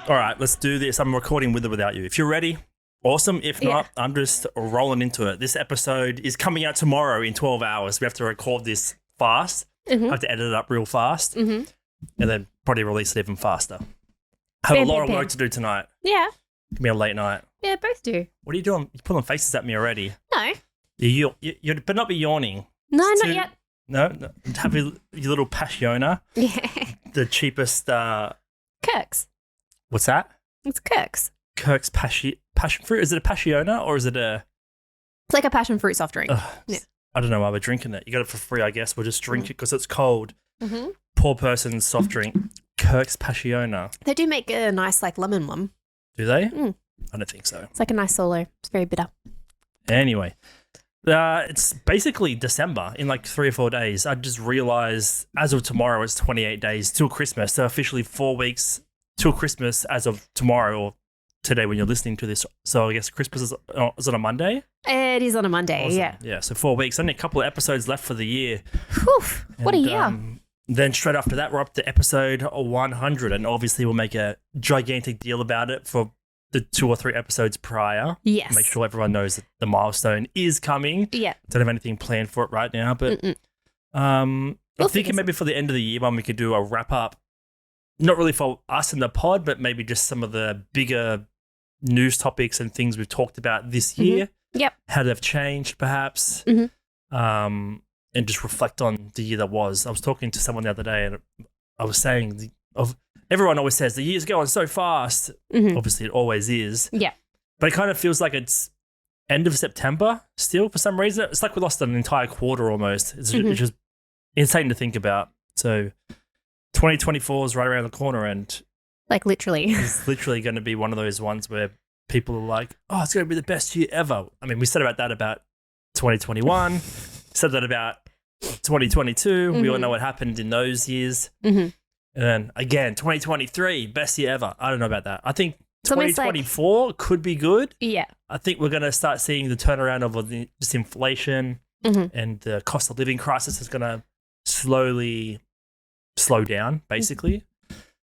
All right, let's do this. I'm recording with or without you. If you're ready, awesome. If not, I'm just rolling into it. This episode is coming out tomorrow in 12 hours. We have to record this fast. I have to edit it up real fast and then probably release it even faster. I have a lot of work to do tonight. Yeah. It's going to be a late night. Yeah, both do. What are you doing? You're pulling faces at me already. No. You better not be yawning. No, not yet. No. Have your little passiona. Yeah. The cheapest. Kirk's. What's that? It's Kirk's. Kirk's passion fruit. Is it a passiona or is it a? It's like a passion fruit soft drink. Yeah. I don't know why we're drinking it. You got it for free, I guess. We'll just drink it because it's cold. Poor person's soft drink. Kirk's passiona. They do make a nice like lemon one. Do they? I don't think so. It's like a nice solo. It's very bitter. Anyway, it's basically December in like 3 or 4 days. I just realized as of tomorrow, it's 28 days till Christmas. So officially 4 weeks till Christmas as of tomorrow or today when you're listening to this. So I guess Christmas is on a Monday? It is on a Monday, awesome. yeah. Yeah, so 4 weeks. Only a couple of episodes left for the year. Whew, what a year. Then straight after that, we're up to episode 100. And obviously we'll make a gigantic deal about it for the 2 or 3 episodes prior. Yes. Make sure everyone knows that the milestone is coming. Yeah. Don't have anything planned for it right now. But I'm thinking maybe for the end of the year, we could do a wrap up. Not really for us in the pod, but maybe just some of the bigger news topics and things we've talked about this year. Yep. How they've changed, perhaps. And just reflect on the year that was. I was talking to someone the other day and I was saying, everyone always says the year's going so fast. Obviously, it always is. Yeah. But it kind of feels like it's end of September still for some reason. It's like we lost an entire quarter almost. It's just insane to think about. So 2024 is right around the corner and like literally. It's literally going to be one of those ones where people are like, oh, it's going to be the best year ever. I mean, we said about 2021, said that about 2022. We all know what happened in those years. And then again, 2023, best year ever. I don't know about that. I think 2024 could be good. Yeah. I think we're going to start seeing the turnaround of this inflation and the cost of living crisis is going to slowly slow down, basically.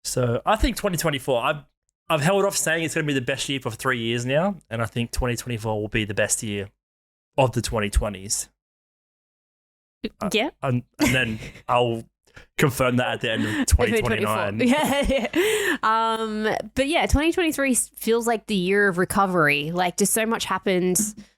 So I think 2024, I've held off saying it's going to be the best year for 3 years now, and I think 2024 will be the best year of the 2020s. Yeah. And then I'll confirm that at the end of 2029. Yeah. But yeah, 2023 feels like the year of recovery. Like just so much happened,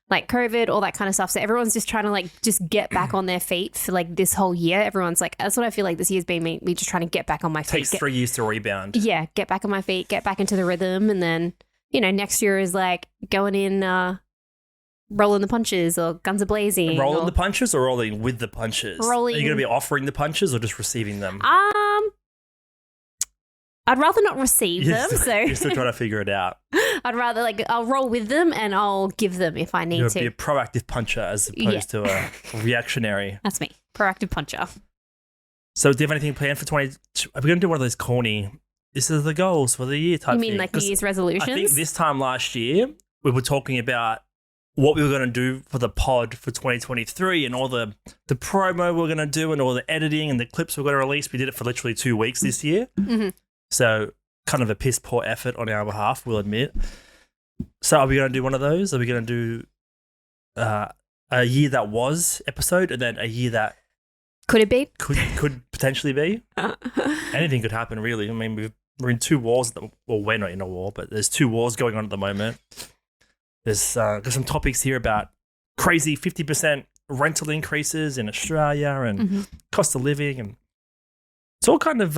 like COVID, all that kind of stuff. So everyone's just trying to like just get back on their feet for like this whole year. Everyone's like, that's what I feel like this year's been me just trying to get back on my feet. Takes 3 years to rebound. Yeah, get back on my feet, get back into the rhythm. And then, next year is like going in, rolling the punches or guns a-blazing. Rolling the punches or rolling with the punches? Rolling. Are you going to be offering the punches or just receiving them? I'd rather not receive them. So you're still trying to figure it out. I'd rather I'll roll with them and I'll give them if I need You'll to. be a proactive puncher as opposed to a reactionary. That's me. Proactive puncher. So do you have anything planned for 20? Are we going to do one of those corny, this is the goals for the year type You mean thing? like New Year's resolutions? I think this time last year, we were talking about what we were going to do for the pod for 2023 and all the promo we we're going to do and all the editing and the clips we're going to release. We did it for literally 2 weeks this year. So kind of a piss poor effort on our behalf, we'll admit. So are we going to do one of those? Are we going to do a year that was episode and then a year that could it be? Could potentially be. Anything could happen, really. I mean, we're in 2 wars. Well, we're not in a war, but there's 2 wars going on at the moment. There's some topics here about crazy 50% rental increases in Australia and cost of living, and it's all kind of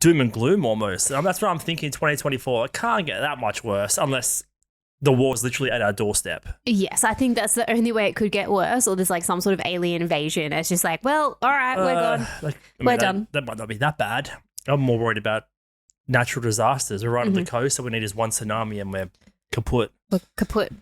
doom and gloom almost. That's what I'm thinking. 2024, it can't get that much worse unless the war's literally at our doorstep. Yes, I think that's the only way it could get worse, or there's like some sort of alien invasion. It's just like, well, all right, we're gone. We're done. That might not be that bad. I'm more worried about natural disasters. We're right on the coast, so we need is one tsunami and we're kaput. We're kaput.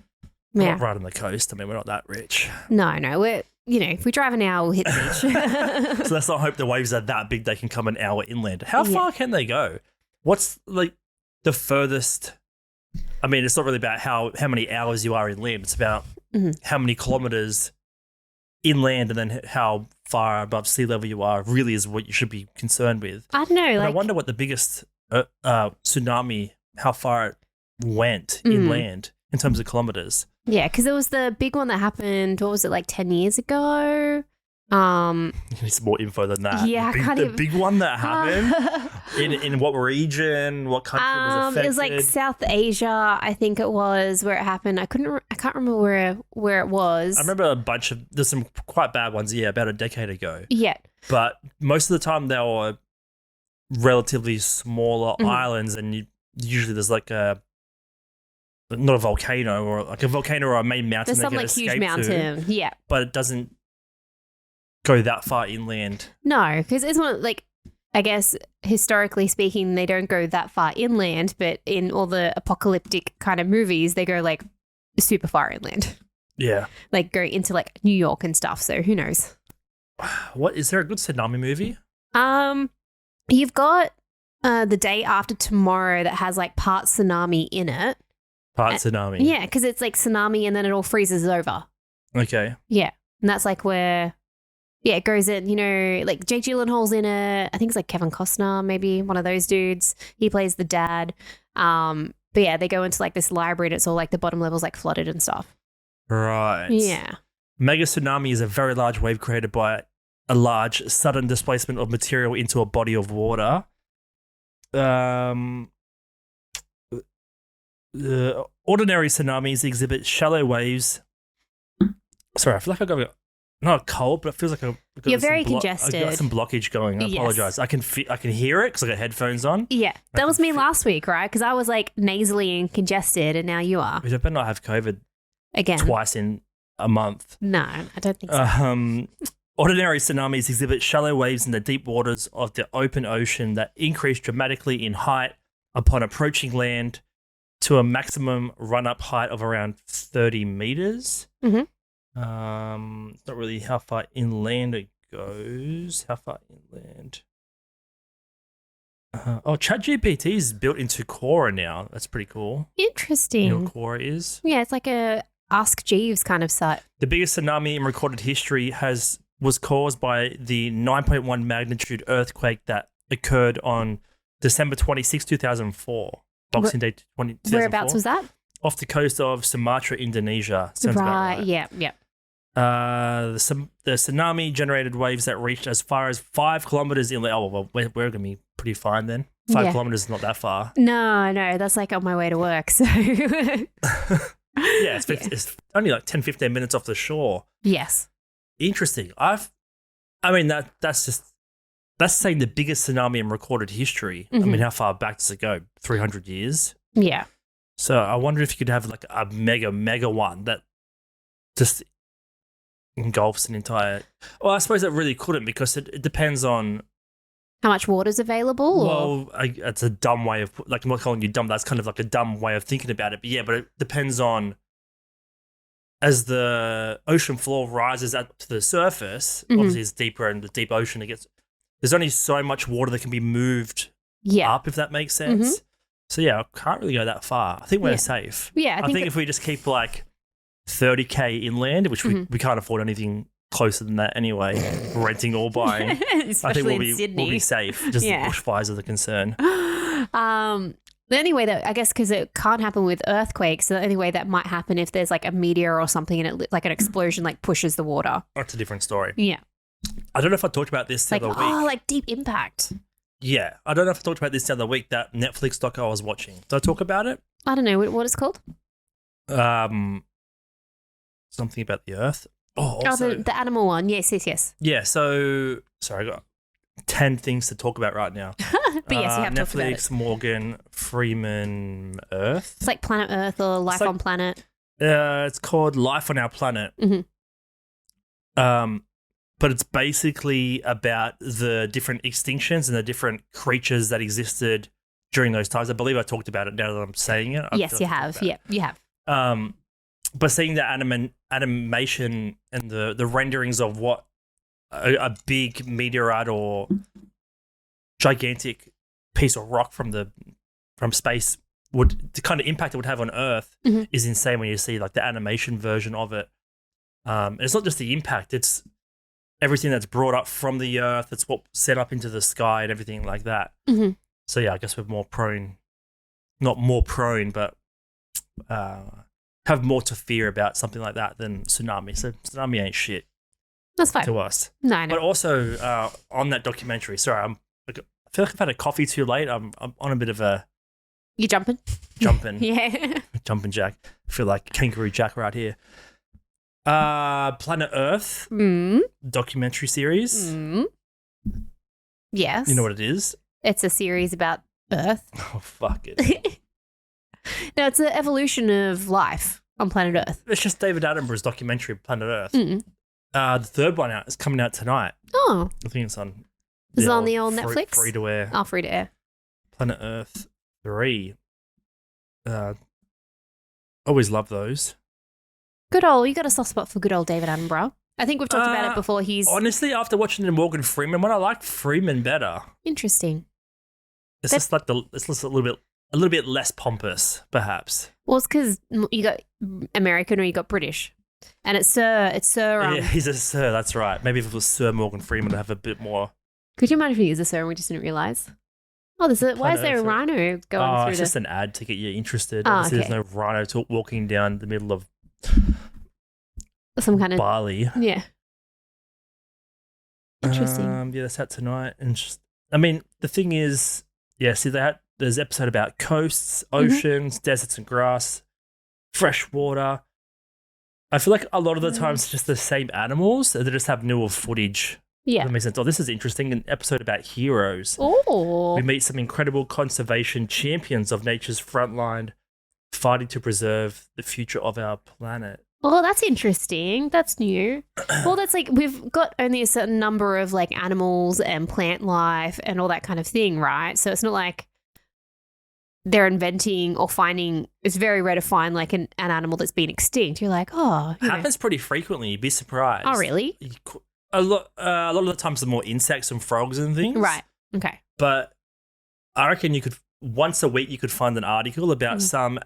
We're Yeah. not right on the coast. I mean, we're not that rich. No, we're, if we drive an hour, we'll hit the beach. So let's not hope the waves are that big they can come an hour inland. How far can they go? What's like the furthest? I mean, it's not really about how many hours you are inland. It's about how many kilometers inland and then how far above sea level you are really is what you should be concerned with. I don't know. I wonder what the biggest tsunami, how far it went inland in terms of kilometers. Yeah, because there was the big one that happened, what was it, like 10 years ago? It's more info than that. Yeah, I can't the even- big one that happened in what region, what country was affected? It was like South Asia, I think it was, where it happened. I can't remember where it was. I remember there's some quite bad ones, about a decade ago. Yeah. But most of the time they were relatively smaller islands, and usually there's like not a volcano or like a volcano or a main mountain. There's some like huge mountain. Yeah. But it doesn't go that far inland. No, because it's one like, I guess historically speaking, they don't go that far inland, but in all the apocalyptic kind of movies, they go like super far inland. Yeah. Like go into like New York and stuff. So who knows? What is there a good tsunami movie? You've got The Day After Tomorrow that has like part tsunami in it. Part tsunami. Yeah, because it's like tsunami and then it all freezes over. Okay. Yeah, and that's like where, yeah, it goes in. You know, like Jake Gyllenhaal's in it. I think it's like Kevin Costner, maybe one of those dudes. He plays the dad. But yeah, they go into like this library and it's all like the bottom level's like flooded and stuff. Right. Yeah. Mega tsunami is a very large wave created by a large sudden displacement of material into a body of water. Ordinary tsunamis exhibit shallow waves. Sorry, I feel like I got not a cold, but it feels like You're very congested. I got some blockage going. I apologize. I can hear it because I got headphones on. Yeah, that was me last week, right? Because I was like nasally and congested, and now you are I better not have COVID again twice in a month. No, I don't think so. Ordinary tsunamis exhibit shallow waves in the deep waters of the open ocean that increase dramatically in height upon approaching land to a maximum run-up height of around 30 meters. Mm-hmm. It's not really how far inland it goes. How far inland? ChatGPT is built into Quora now. That's pretty cool. Interesting. You know what Quora is? Yeah, it's like a Ask Jeeves kind of site. The biggest tsunami in recorded history was caused by the 9.1 magnitude earthquake that occurred on December 26, 2004. Boxing Day 2004. Whereabouts was that? Off the coast of Sumatra, Indonesia. Sounds about right. Yeah. The tsunami generated waves that reached as far as 5 kilometers inland. Oh, well, we're going to be pretty fine then. 5 kilometers is not that far. No, that's like on my way to work. So yeah, it's only like 10, 15 minutes off the shore. Yes. Interesting. That's saying the biggest tsunami in recorded history. Mm-hmm. I mean, how far back does it go? 300 years? Yeah. So I wonder if you could have like a mega one that just engulfs an entire... Well, I suppose it really couldn't because it depends on... How much water's available? Well, it's a dumb way of... Like, I'm not calling you dumb. That's kind of like a dumb way of thinking about it. But yeah, but it depends on... As the ocean floor rises up to the surface, obviously it's deeper in the deep ocean. There's only so much water that can be moved up, if that makes sense. Mm-hmm. So yeah, I can't really go that far. I think we're safe. Yeah, I think if we just keep like 30K inland, which we can't afford anything closer than that anyway, renting or buying, especially I think in Sydney, we'll be safe. Just the bushfires are the concern. The only way that, I guess, because it can't happen with earthquakes, the only way that might happen if there's like a meteor or something and it like an explosion like pushes the water. That's a different story. Yeah. I don't know if I talked about this the other week. Oh, like Deep Impact. Yeah. I don't know if I talked about this the other week, that Netflix doc I was watching. Did I talk about it? I don't know what it's called. Something about the Earth. The animal one. Yes. Yeah, so... Sorry, I got 10 things to talk about right now. But yes, you have Netflix, talked about it. Morgan Freeman, Earth. It's like Planet Earth or Life on Planet. It's called Life on Our Planet. Mm-hmm. But it's basically about the different extinctions and the different creatures that existed during those times. I believe I talked about it now that I'm saying it. Yes, you have. Yeah, you have. But seeing the animation and the renderings of what a big meteorite or gigantic piece of rock from space the kind of impact it would have on Earth is insane when you see like the animation version of it. It's not just the impact, it's everything that's brought up from the Earth, it's what set up into the sky and everything like that. So yeah, I guess we're more prone, not more prone, but have more to fear about something like that than tsunami. So tsunami ain't shit That's fine. to us. No, I know. But also on that documentary, sorry, I feel like I've had a coffee too late. I'm on a bit of a You jumping? Yeah. jumping jack. I feel like Kangaroo Jack right here. Planet Earth documentary series. Yes. You know what it is? It's a series about Earth. Oh, fuck it. No, it's the evolution of life on planet Earth. It's just David Attenborough's documentary, Planet Earth. The third one is coming out tonight. Oh. I think it's on. Is it on the old Netflix? Free to air. Oh, free to air. Planet Earth 3. Always love those. Good old, you got a soft spot for good old David Attenborough. I think we've talked about it before. He's honestly, after watching the Morgan Freeman one, I like Freeman better. interesting. It's just like it's just a little bit less pompous, perhaps. Well, it's because you got American or you got British, and it's Sir. Yeah, he's a Sir. That's right. Maybe if it was Sir Morgan Freeman, I'd have a bit more. Could you imagine if he is a Sir and we just didn't realize? Oh, why is there a rhino going through it's just an ad to get you interested. Obviously, there's no rhino walking down the middle of some kind of Bali. Yeah. Interesting. Yeah, that's out tonight. And the thing is, see there's an episode about coasts, oceans, deserts and grass, fresh water. I feel like a lot of the times it's just the same animals. They just have newer footage. Yeah. That makes sense. Oh, this is interesting. An episode about heroes. Oh. We meet some incredible conservation champions of nature's front line, fighting to preserve the future of our planet. Oh, that's interesting. That's new. Well, that's like we've got only a certain number of like animals and plant life and all that kind of thing, right? So it's not like they're inventing or finding. It's very rare to find like an animal that's been extinct. You're like, oh, happens pretty frequently. You'd be surprised. Oh, really? A lot of the times, the more insects and frogs and things. Right. Okay. But I reckon you could once a week you could find an article about some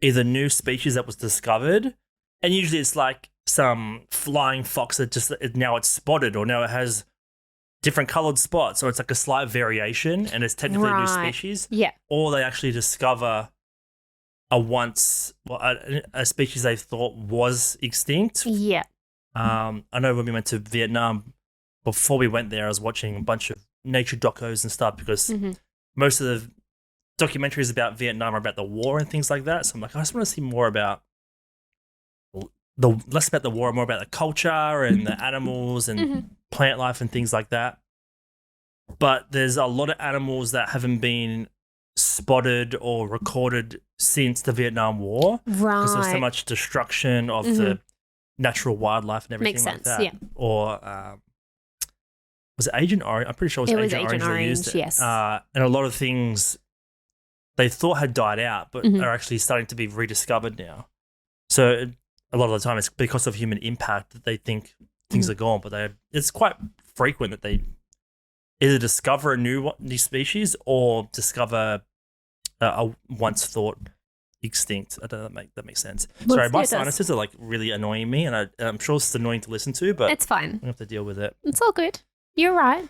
either new species that was discovered. And usually it's like some flying fox that now it's spotted or now it has different coloured spots or it's like a slight variation and it's technically a new species. Yeah. Or they actually discover a species they thought was extinct. Yeah. I know when we went to Vietnam, before we went there, I was watching a bunch of nature docos and stuff because most of the documentaries about Vietnam are about the war and things like that. So I'm like, I just want to see more about less about the war, more about the culture and the animals and plant life and things like that. But there's a lot of animals that haven't been spotted or recorded since the Vietnam War. Right. Because there's so much destruction of the natural wildlife and everything Makes like sense, that. yeah. Or was it Agent Orange? I'm pretty sure it was Agent Orange they used it. Yes. And a lot of things they thought had died out, but are actually starting to be rediscovered now. So a lot of the time it's because of human impact that they think things are gone, but it's quite frequent that they either discover a new species or discover a once thought extinct. I don't know if that makes sense. Well, sorry, my sinuses are like really annoying me, and I'm sure it's annoying to listen to, but it's fine. I have to deal with it. It's all good. You're right.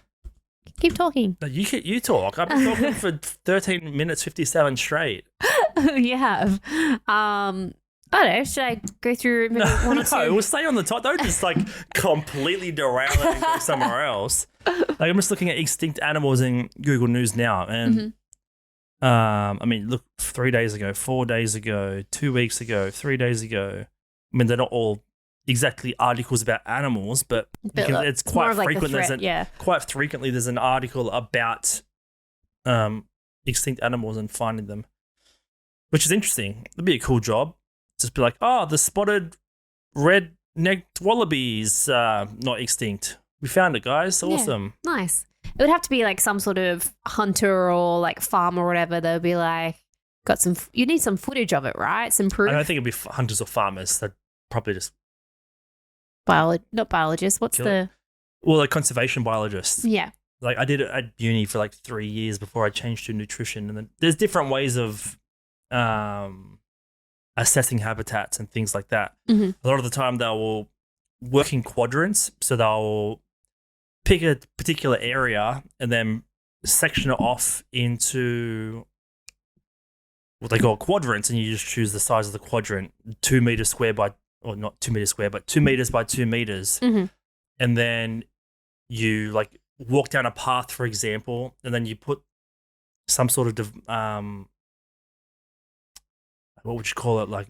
Keep talking. No, you talk. I've been talking for 13 minutes 57 straight. You have. I don't know. Should I go through maybe one or two? No, we'll stay on the top. Don't just like completely derail it and go somewhere else. Like I'm just looking at extinct animals in Google News now, and I mean, look, 3 days ago, 4 days ago, 2 weeks ago, 3 days ago. I mean, they're not all exactly articles about animals, but it's quite frequent. Quite frequently, there's an article about extinct animals and finding them, which is interesting. It'd be a cool job. Just be like, the spotted red-necked wallabies not extinct. We found it, guys. Awesome. Yeah, nice. It would have to be like some sort of hunter or like farm or whatever. They'll be like, you need some footage of it, right? Some proof. I don't think it'd be hunters or farmers. They'd probably just not biologists. What's the? Well, like conservation biologists. Yeah. Like I did it at uni for like 3 years before I changed to nutrition, and then there's different ways of assessing habitats and things like that. A lot of the time they will work in quadrants, so they'll pick a particular area and then section it off into what they call quadrants, and you just choose the size of the quadrant, 2 meters square by, or not 2 meters square, but 2 meters by 2 meters. Mm-hmm. And then you like walk down a path, for example, and then you put some sort of, what would you call it? Like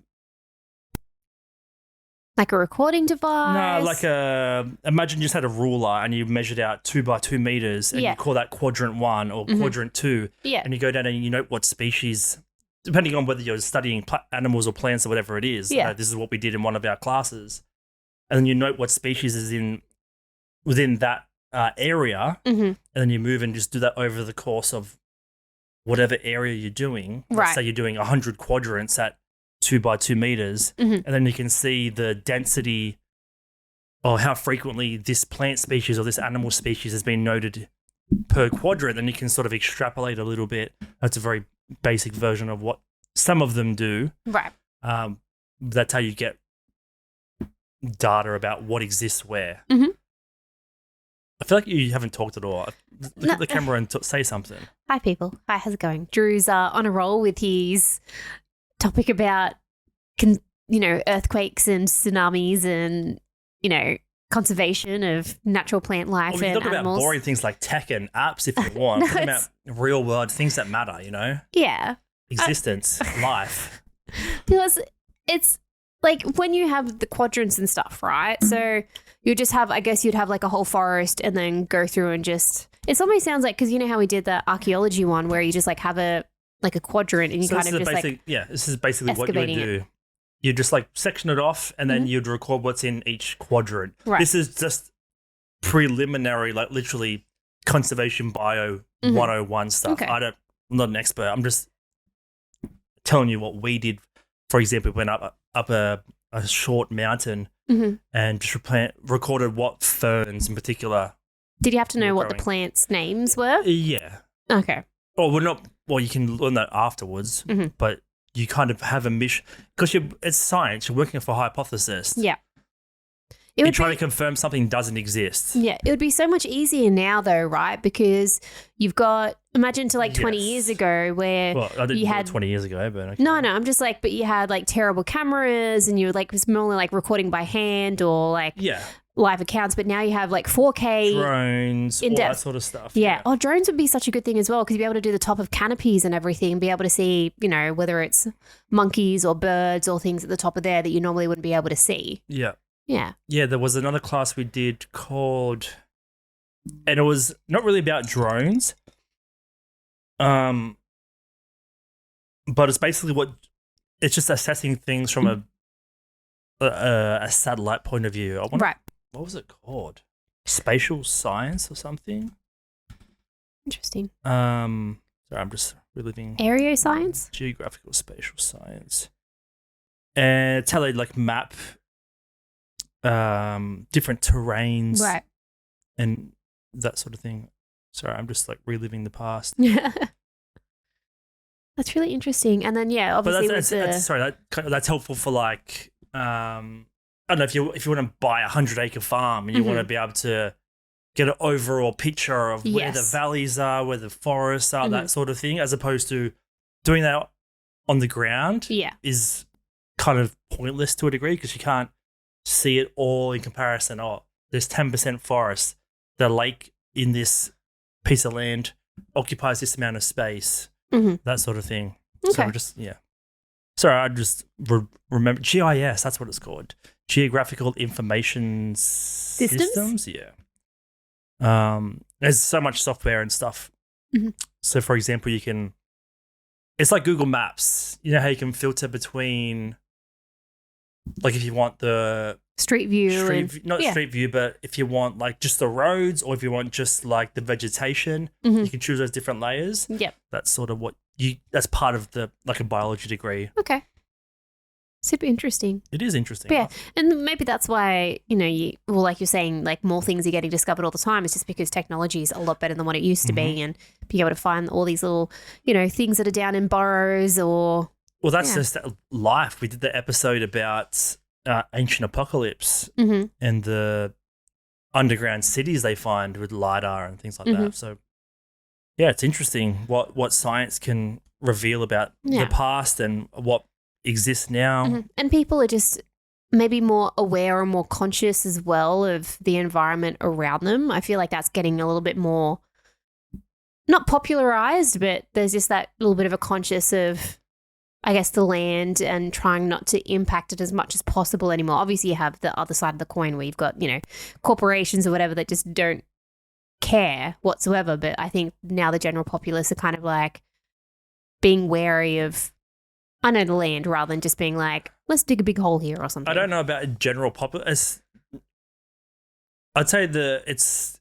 a recording device? No, imagine you just had a ruler and you measured out 2 by 2 meters, and you call that quadrant 1 or quadrant 2. Yeah. And you go down and you note what species, depending on whether you're studying animals or plants or whatever it is. Yeah. This is what we did in one of our classes. And then you note what species is within that area. Mm-hmm. And then you move and just do that over the course of whatever area you're doing. Right. Let's say you're doing 100 quadrants at 2 by 2 meters, and then you can see the density or how frequently this plant species or this animal species has been noted per quadrant. Then you can sort of extrapolate a little bit. That's a very basic version of what some of them do. Right. That's how you get data about what exists where. Mm-hmm. I feel like you haven't talked at all. Look at the camera and say something. Hi, people. Hi, how's it going? Drew's on a roll with his topic about, earthquakes and tsunamis and, conservation of natural plant life Well, we and can talk animals. about boring things like tech and apps if you want. No, Talk about real world things that matter, Yeah. Existence, life. Because it's like when you have the quadrants and stuff, right? So you just have, I guess you'd have like a whole forest and then go through and just, it almost sounds like, because you know how we did the archaeology one where you just like have a quadrant and you kind of just this is basically what you would excavating do. You just like section it off and then you'd record what's in each quadrant. Right. This is just preliminary, like literally conservation bio 101 stuff. Okay. I'm not an expert. I'm just telling you what we did. For example, we went up a short mountain and just recorded what ferns in particular. Did you have to know were what the growing. plants' names were? Yeah. Okay. Or we're not. Well, you can learn that afterwards, but you kind of have a mission because it's science. You're working for a hypothesis. Yeah. You're trying to confirm something doesn't exist. Yeah, it would be so much easier now, though, right? Because you've got, imagine to like 20 years ago where Well, I didn't you do had it 20 years ago, but okay. No, I'm just like, but you had like terrible cameras and you were like, it was mainly like recording by hand or like live accounts, but now you have like 4K. Drones, all in-depth. that sort of stuff. Yeah. Oh, drones would be such a good thing as well because you'd be able to do the top of canopies and everything and be able to see, whether it's monkeys or birds or things at the top of there that you normally wouldn't be able to see. Yeah. Yeah. Yeah, there was another class we did called, and it was not really about drones, but it's basically it's just assessing things from a satellite point of view. Right. What was it called? Spatial science or something? Interesting. Sorry, I'm just reliving. Aereo science? Geographical spatial science. And it's how they like map different terrains, Right. and that sort of thing. Sorry, I'm just like reliving the past. That's really interesting. And then obviously that's helpful for like I don't know if you want to buy a 100-acre farm and you want to be able to get an overall picture of where the valleys are, where the forests are, that sort of thing, as opposed to doing that on the ground. Is kind of pointless to a degree because you can't see it all in comparison. Oh, there's 10% forest. The lake in this piece of land occupies this amount of space. That sort of thing. Okay. So sorry, I just remember GIS. That's what it's called. Geographical Information Systems. Yeah. There's so much software and stuff. So, for example, it's like Google Maps. You know how you can filter between, like, if you want the street view, street view, but if you want like just the roads, or if you want just like the vegetation, you can choose those different layers. Yep. That's sort of that's part of the like a biology degree. Okay. Super interesting. It is interesting. But yeah, and maybe that's why, like you're saying, like more things are getting discovered all the time. It's just because technology is a lot better than what it used to be, and being able to find all these little, things that are down in burrows or. Well, that's just life. We did the episode about ancient apocalypse and the underground cities they find with LiDAR and things like that. So Yeah, it's interesting what science can reveal about Yeah. the past and what exists now. Mhm. And people are just maybe more aware and more conscious as well of the environment around them. I feel like that's getting a little bit more, not popularized, but there's just that little bit of a conscious of, I guess, the land and trying not to impact it as much as possible anymore. Obviously, you have the other side of the coin where you've got, corporations or whatever that just don't care whatsoever. But I think now the general populace are kind of like being wary of, I know, the land rather than just being like, let's dig a big hole here or something. I don't know about general populace. I'd say it's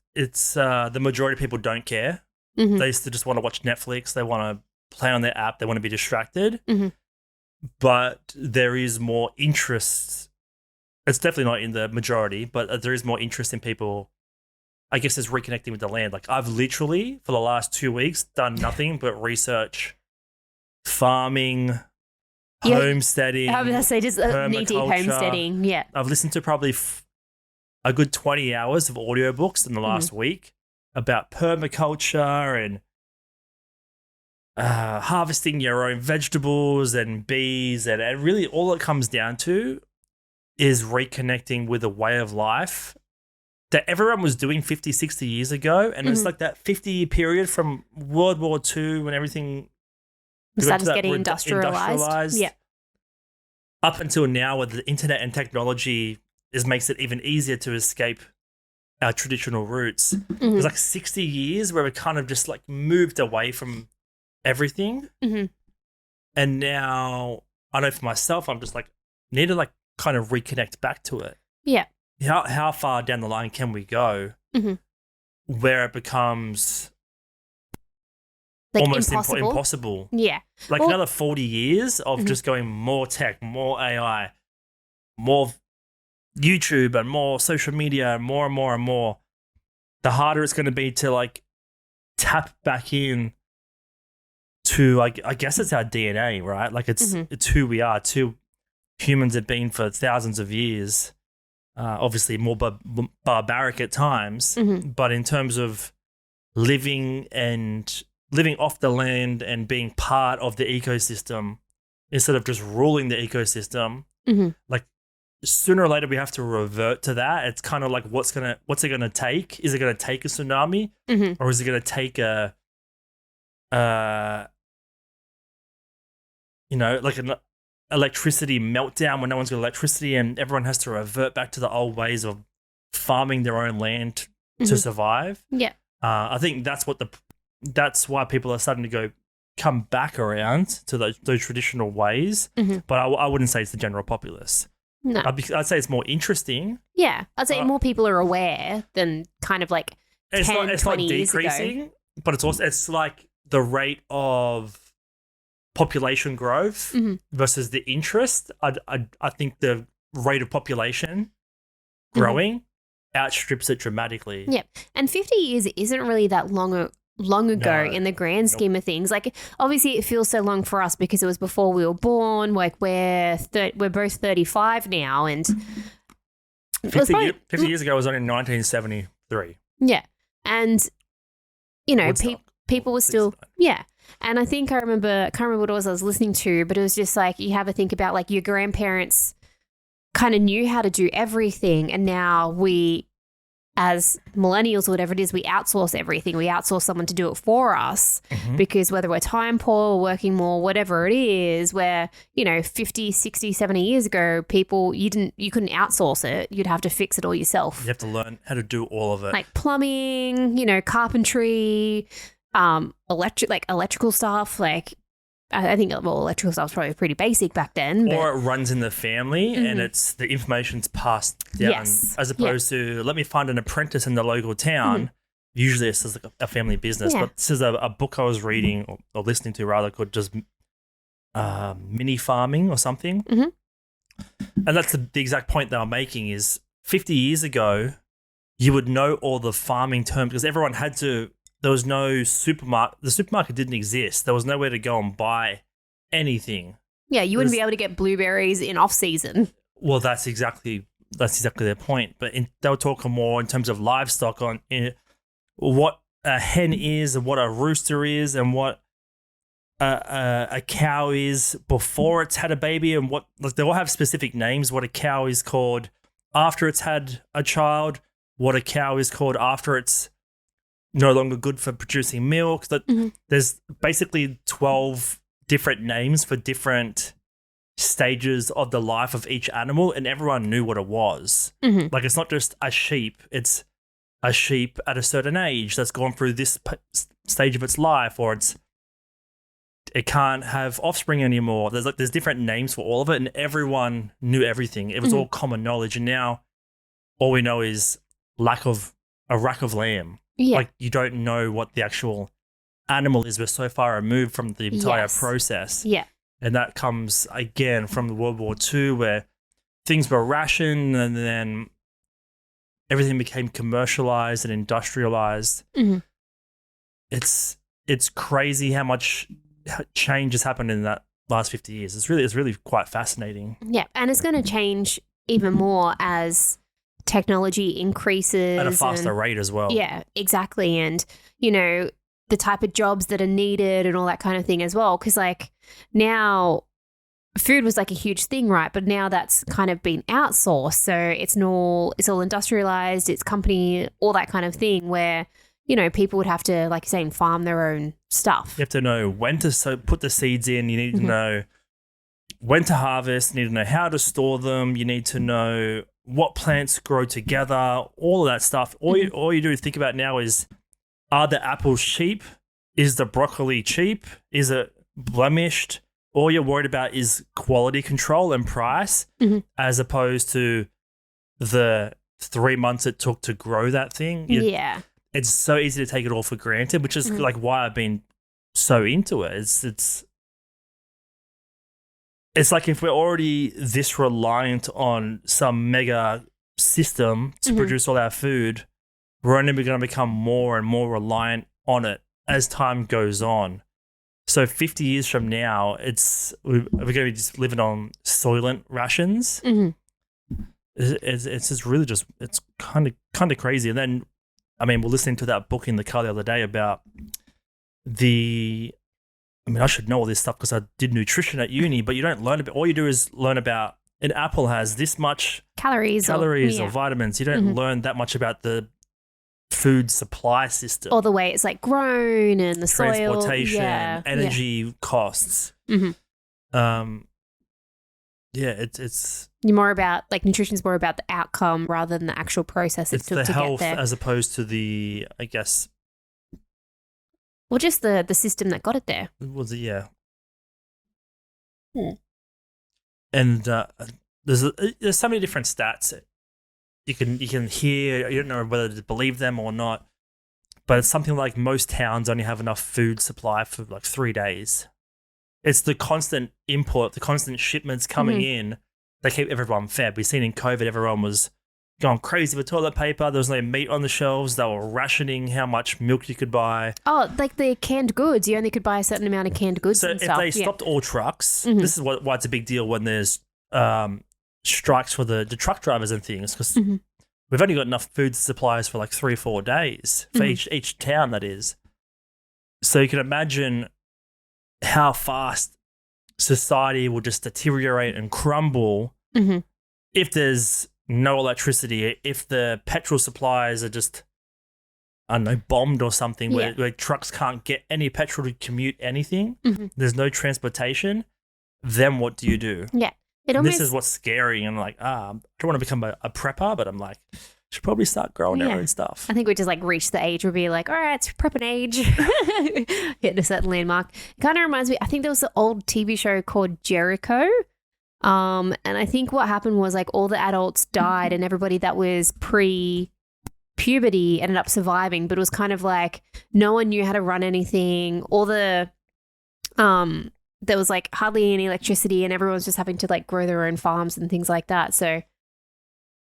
the majority of people don't care. Mhm. They used to just want to watch Netflix. They want to play on their app. They want to be distracted. Mhm. But there is more interest. It's definitely not in the majority, but there is more interest in people, I guess, is reconnecting with the land. Like I've literally, for the last 2 weeks, done nothing but research farming, Yeah. homesteading. I was going to say, just knee-deep permaculture. homesteading. Yeah. I've listened to probably a good 20 hours of audiobooks in the last week about permaculture and harvesting your own vegetables and bees. And really all it comes down to is reconnecting with a way of life that everyone was doing 50, 60 years ago. And it's like that 50-year period from World War II when everything Started getting industrialized. Yeah. Up until now, with the internet and technology makes it even easier to escape our traditional roots. There's like 60 years where we kind of just like moved away from everything. And now I know for myself, I'm just like, need to like kind of reconnect back to it. Yeah. How far down the line can we go where it becomes Like almost impossible. impossible? Yeah. Like another 40 years of just going more tech, more AI, more YouTube and more social media, and more and more and more. The harder it's going to be to like tap back in to, I guess it's our DNA, right? Like it's who we are. Two humans have been for thousands of years. Obviously more barbaric at times, but in terms of living off the land and being part of the ecosystem instead of just ruling the ecosystem, like sooner or later we have to revert to that. It's kind of like what's it gonna take? Is it gonna take a tsunami, or is it gonna take a like an electricity meltdown when no one's got electricity and everyone has to revert back to the old ways of farming their own land to survive? Yeah. I think that's why people are starting to come back around to those traditional ways. But I wouldn't say it's the general populace. No. I'd say it's more interesting. Yeah. I'd say more people are aware than kind of like 10, it's 20 not years decreasing, ago. but it's like the rate of population growth versus the interest. I think the rate of population growing outstrips it dramatically. Yeah. And 50 years isn't really that long ago in the grand scheme of things. Like obviously it feels so long for us because it was before we were born. Like we're both 35 now, and 50 years ago was only 1973. Yeah. And people were still and I think I can't remember what it was I was listening to, but it was just like you have a think about like your grandparents kind of knew how to do everything, and now we as millennials or whatever it is, we outsource everything. We outsource someone to do it for us because whether we're time poor or working more, whatever it is, where, 50, 60, 70 years ago, people, you couldn't outsource it. You'd have to fix it all yourself. You have to learn how to do all of it. Like plumbing, carpentry, electrical stuff. Like I think electrical stuff was probably pretty basic back then. Or it runs in the family and the information's passed down as opposed to, let me find an apprentice in the local town. Usually it's just like a family business. Yeah. But this is a book I was reading or listening to rather called just Mini Farming or something. And that's the exact point that I'm making is 50 years ago, you would know all the farming terms because everyone had to. There was no supermarket. The supermarket didn't exist. There was nowhere to go and buy anything. Yeah, you wouldn't be able to get blueberries in off season. Well, that's exactly their point. But they were talking more in terms of livestock on what a hen is and what a rooster is and what a cow is before it's had a baby, and what, like, they all have specific names. What a cow is called after it's had a child, what a cow is called after it's no longer good for producing milk. That there's basically 12 different names for different stages of the life of each animal, and everyone knew what it was. Like, it's not just a sheep, it's a sheep at a certain age that's gone through this stage of its life, or it can't have offspring anymore. There's different names for all of it, and everyone knew everything. It was all common knowledge, and now all we know is rack of lamb. Yeah. Like, you don't know what the actual animal is. We're so far removed from the entire process. Yeah. And that comes, again, from World War II, where things were rationed and then everything became commercialized and industrialized. It's crazy how much change has happened in that last 50 years. It's really quite fascinating. Yeah, and it's going to change even more as technology increases at a faster rate as well. Yeah, exactly. And, you know, the type of jobs that are needed and all that kind of thing as well. Because, like, now food was like a huge thing, right? But now that's kind of been outsourced. So it's all industrialized, it's company, all that kind of thing where, you know, people would have to, like you're saying, farm their own stuff. You have to know when to put the seeds in. You need to know when to harvest. You need to know how to store them. You need to know what plants grow together, all of that stuff. All you do think about now is, are the apples cheap? Is the broccoli cheap? Is it blemished? All you're worried about is quality control and price, as opposed to the 3 months it took to grow that thing. It's so easy to take it all for granted, which is like why I've been so into it. It's like, if we're already this reliant on some mega system to produce all our food, we're only going to become more and more reliant on it as time goes on. So 50 years from now, we're going to be just living on Soylent rations. It's just really it's kind of crazy. And then, I mean, we're listening to that book in the car the other day about I should know all this stuff because I did nutrition at uni, but you don't learn about, all you do is learn about an apple has this much calories or vitamins. You don't learn that much about the food supply system. Or the way it's like grown and the soil. Transportation, energy costs. It's you're more about, like, nutrition's more about the outcome rather than the actual process it took to get there. It's the health as opposed to the, I guess, well, just the system that got it there. Was it? Yeah. And there's so many different stats you can hear. You don't know whether to believe them or not, but it's something like most towns only have enough food supply for like 3 days. It's the constant import, the constant shipments coming in. They keep everyone fed. We've seen in COVID, everyone was going crazy for toilet paper. There was no meat on the shelves. They were rationing how much milk you could buy. Oh, like the canned goods. You only could buy a certain amount of canned goods and stuff. So if they stopped all trucks, this is why it's a big deal when there's strikes for the truck drivers and things, because we've only got enough food supplies for like 3 or 4 days for each town, that is. So you can imagine how fast society will just deteriorate and crumble if there's no electricity, if the petrol supplies are just, I don't know, bombed or something, where trucks can't get any petrol to commute anything, there's no transportation, then what do you do? Yeah. This is what's scary, and like, I don't want to become a prepper, but I'm like, should probably start growing our own stuff. I think we just like reach the age where we're like, all right, it's prepping age, hitting a certain landmark. It kind of reminds me, I think there was an old TV show called Jericho. And I think what happened was, like, all the adults died and everybody that was pre-puberty ended up surviving, but it was kind of like no one knew how to run anything. There was like hardly any electricity and everyone was just having to like grow their own farms and things like that. So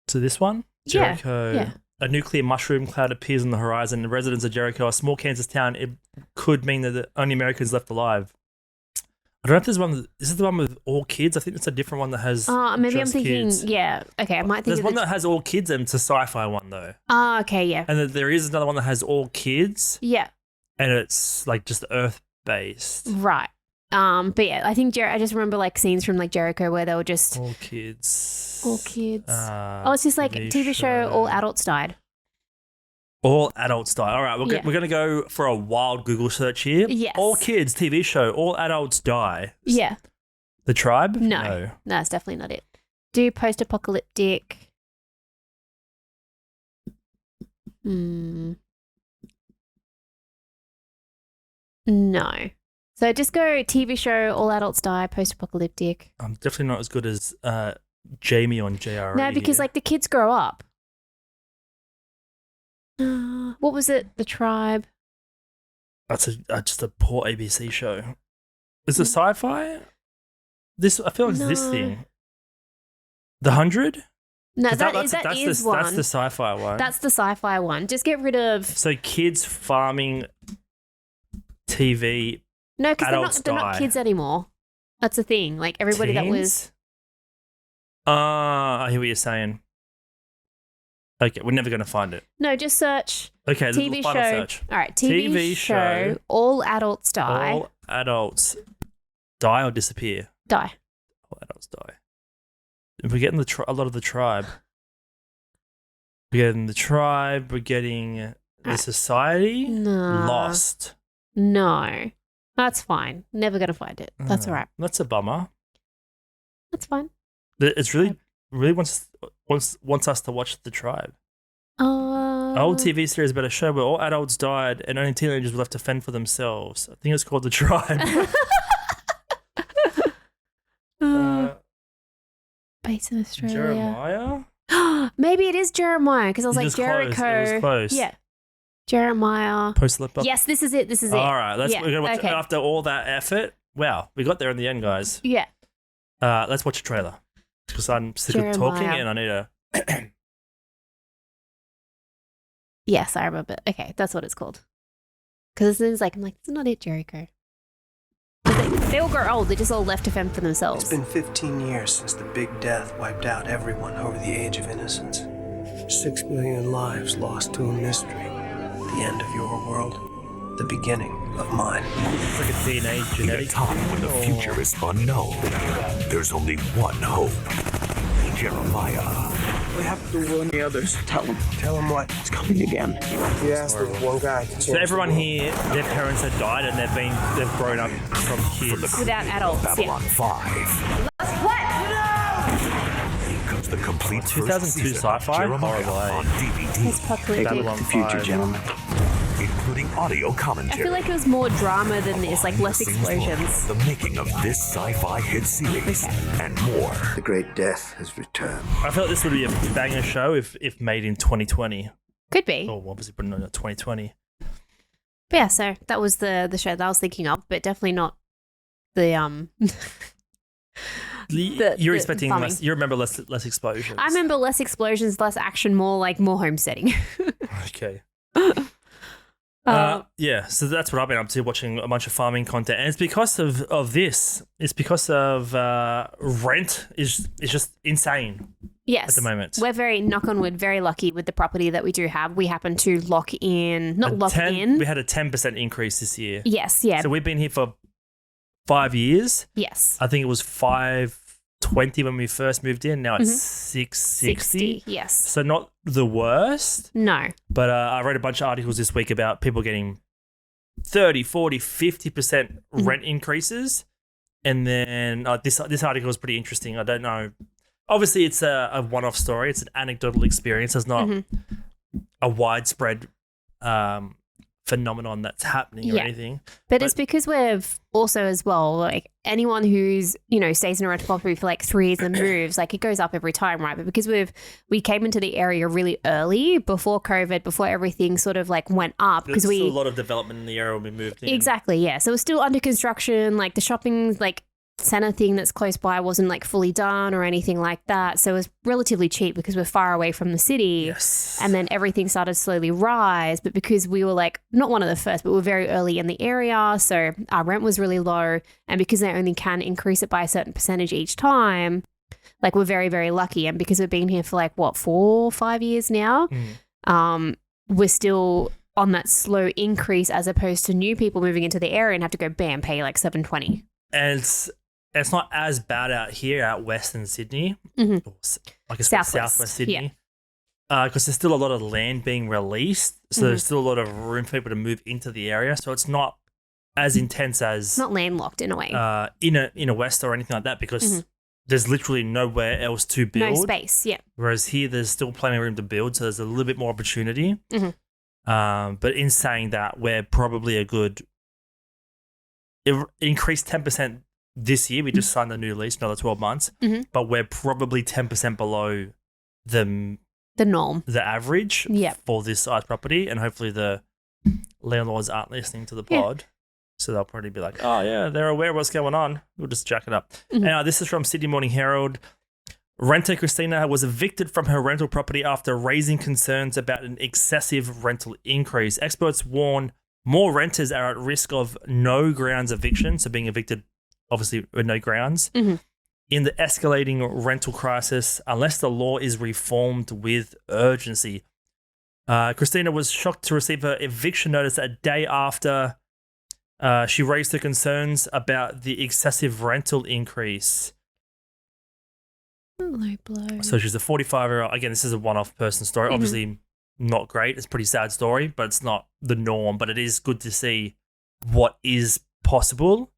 this one, Jericho, a nuclear mushroom cloud appears on the horizon. The residents of Jericho, a small Kansas town, it could mean that the only Americans left alive I don't know if there's one. Is it the one with all kids? I think it's a different one that has. Maybe I'm just thinking. kids. Yeah. Okay, I might think. There's of one that has all kids, and it's a sci-fi one though. Okay, yeah. And then there is another one that has all kids, Yeah. and it's like just Earth-based. Right. But yeah, I think I just remember like scenes from like Jericho where they were just All kids. all kids. It's just like TV show all adults died. All adults die. All right, we're Yeah. going to go for a wild Google search here. Yes. All kids TV show. All adults die. Yeah. The Tribe? No, it's definitely not it. Do post-apocalyptic. No. So just go TV show, all adults die, post-apocalyptic. I'm definitely not as good as Jamie on JRE. No, because like the kids grow up. What was it? The Tribe. That's just a poor ABC show. Is it sci-fi? This I feel like it's this No. thing. The 100? No, 'Cause that that's is the, one. That's the sci-fi one. That's the sci-fi one. Just get rid of So kids farming TV. no, because adults they're not die. kids anymore. That's the thing. Like everybody that was. Teens? I hear what you're saying. Okay, we're never going to find it. No, just search Okay, TV the final show. search. All right, TV show. All adults die. All adults die or disappear. Die. All adults die. We're getting a lot of the Tribe. We're getting the Tribe. We're getting the Society. No. Lost. No, that's fine. Never gonna find it. That's all right. That's a bummer. That's fine. It's really wants us to watch the Tribe. Old TV series about a show where all adults died and only teenagers were left to fend for themselves. I think it's called The Tribe. Based in Australia. Jeremiah? Maybe it is Jeremiah because I was You like was close. Jericho. It was close. Yeah, Jeremiah. Post-apocalyptic. Yes, this is it. This is it. All right, we're gonna watch okay. after all that effort. Wow, we got there in the end, guys. Yeah. Let's watch a trailer because I'm sick of talking Jeremiah. and I need a. Yes, I remember. Okay, that's what it's called. Because it's like I'm like, it's not it, Jericho. They all grow old. They're just all left to fend for themselves. It's been 15 years since the Big Death wiped out everyone over the age of innocence. 6 million lives lost to a mystery. The end of your world, the beginning of mine. It's like a DNA In a genetic. time when the future is unknown, there's only one hope. Jeremiah. We have to warn the others. Tell them. Tell them what? It's coming again. You asked the one guy to change So everyone the world. here, their parents have died and they've grown up from kids. Without adults. Babylon 5. Comes the complete 2002 first season sci-fi? of Jeremiah Horrible, on It's DVD, apocalyptic. Babylon The future, 5. gentlemen. including audio I commentary. feel like it was more drama than this, like less Behind-the-scenes look explosions. at The making of this sci-fi hit series and more. The Great Death has returned. I feel like this would be a banger show if made in 2020. Could be. Or obviously, but not 2020. But yeah, so that was the show that I was thinking of, but definitely not the You're the expecting farming. less. You remember less explosions. I remember less explosions, less action, more homesteading. Okay. Yeah, so that's what I've been up to, watching a bunch of farming content, and it's because of this. It's because of rent is just insane Yes. at the moment. We're very, knock on wood, very lucky with the property that we do have. We happen to lock in, not lock in. We had a 10% increase this year. Yes, yeah. So we've been here for 5 years. Yes. I think it was 520 when we first moved in. Now it's Mm-hmm. 660. Yes. So not the worst, No. but I read a bunch of articles this week about people getting 30, 40, 50% Mm-hmm. rent increases. And then this article is pretty interesting. I don't know. Obviously, it's a one-off story. It's an anecdotal experience. It's not a widespread phenomenon that's happening or Yeah. anything. But it's because we've also as well, like anyone who's, stays in a rental property for like 3 years and moves, like it goes up every time, right? But because we came into the area really early before COVID, before everything sort of like went up, because There's still a lot of development in the area when we moved in. Exactly, yeah. So it's still under construction, like the shopping, like center thing that's close by wasn't like fully done or anything like that. So it was relatively cheap because we're far away from the city. Yes. And then everything started to slowly rise. But because we were like, not one of the first, but we were very early in the area. So our rent was really low. And because they only can increase it by a certain percentage each time, like we're very, very lucky. And because we've been here for like, 4 or 5 years now, we're still on that slow increase as opposed to new people moving into the area and have to go bam, pay like $720. And it's not as bad out here out west in Sydney. Mhm. Or, I guess Southwest, southwest Sydney. Because there's still a lot of land being released. So there's still a lot of room for people to move into the area. So it's not as intense as It's not landlocked in a way. in a west or anything like that because there's literally nowhere else to build. No space, yeah. Whereas here there's still plenty of room to build. So there's a little bit more opportunity. But in saying that, we're probably a good increased 10% this year. We just signed a new lease, another 12 months, but we're probably 10% below the norm, the average for this size property. And hopefully the landlords aren't listening to the pod. So they'll probably be like, oh, yeah, they're aware of what's going on. We'll just jack it up. Now, this is from Sydney Morning Herald. Renter Christina was evicted from her rental property after raising concerns about an excessive rental increase. Experts warn more renters are at risk of no grounds eviction, so being evicted obviously with no grounds, in the escalating rental crisis unless the law is reformed with urgency. Christina was shocked to receive her eviction notice a day after she raised her concerns about the excessive rental increase. Low blow. So she's a 45-year-old. Again, this is a one-off person story. Obviously not great. It's a pretty sad story, but it's not the norm. But it is good to see what is possible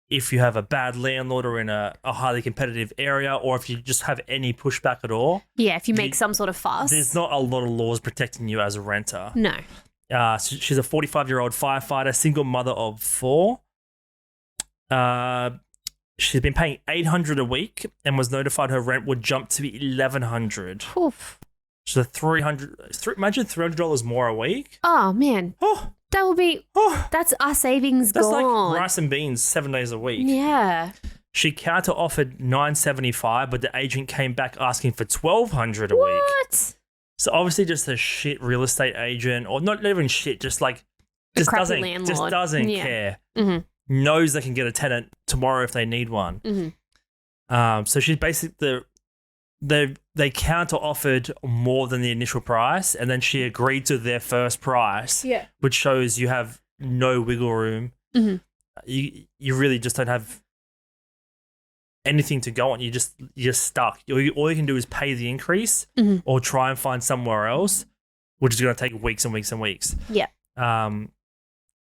if you have a bad landlord or in a highly competitive area, or if you just have any pushback at all. Yeah, if you make some sort of fuss. There's not a lot of laws protecting you as a renter. No. She's a 45-year-old firefighter, single mother of 4. She's been paying $800 a week and was notified her rent would jump to $1,100. Oof. So imagine $300 more a week. Oh, man. Oh, That will be, that's our savings that's gone. like rice and beans 7 days a week. Yeah. She counter offered $975, but the agent came back asking for $1,200 a week. What? So obviously just a shit real estate agent, or not even shit, just like just crappy landlord. doesn't care. Knows they can get a tenant tomorrow if they need one. So she's basically they counter offered more than the initial price, and then she agreed to their first price. Yeah, which shows you have no wiggle room. You really just don't have anything to go on. You're stuck. All you can do is pay the increase or try and find somewhere else, which is going to take weeks and weeks and weeks. Yeah.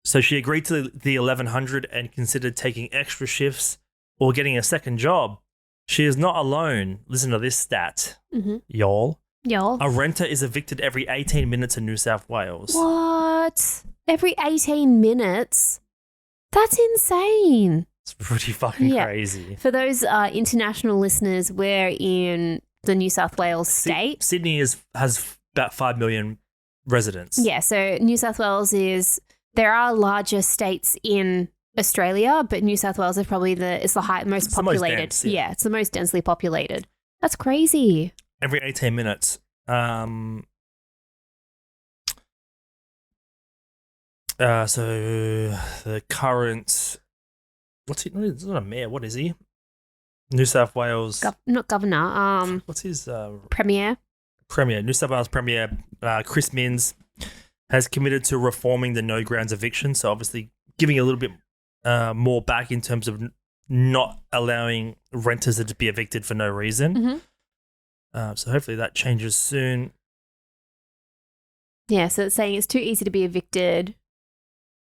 So she agreed to the $1,100 and considered taking extra shifts or getting a second job. She is not alone. Listen to this stat, y'all. A renter is evicted every 18 minutes in New South Wales. What? Every 18 minutes? That's insane. It's pretty fucking crazy. For those international listeners, we're in the New South Wales state. Sydney has about 5 million residents. Yeah, so New South Wales there are larger states in Australia, but New South Wales is probably most populated. Most dense, yeah, it's the most densely populated. That's crazy. Every 18 minutes. So the current, it's not a mayor, what is he? New South Wales. Not governor. What's his? Premier. New South Wales Premier Chris Minns has committed to reforming the no grounds eviction. So obviously giving a little bit more back in terms of not allowing renters to be evicted for no reason. So hopefully that changes soon. Yeah, so it's saying it's too easy to be evicted.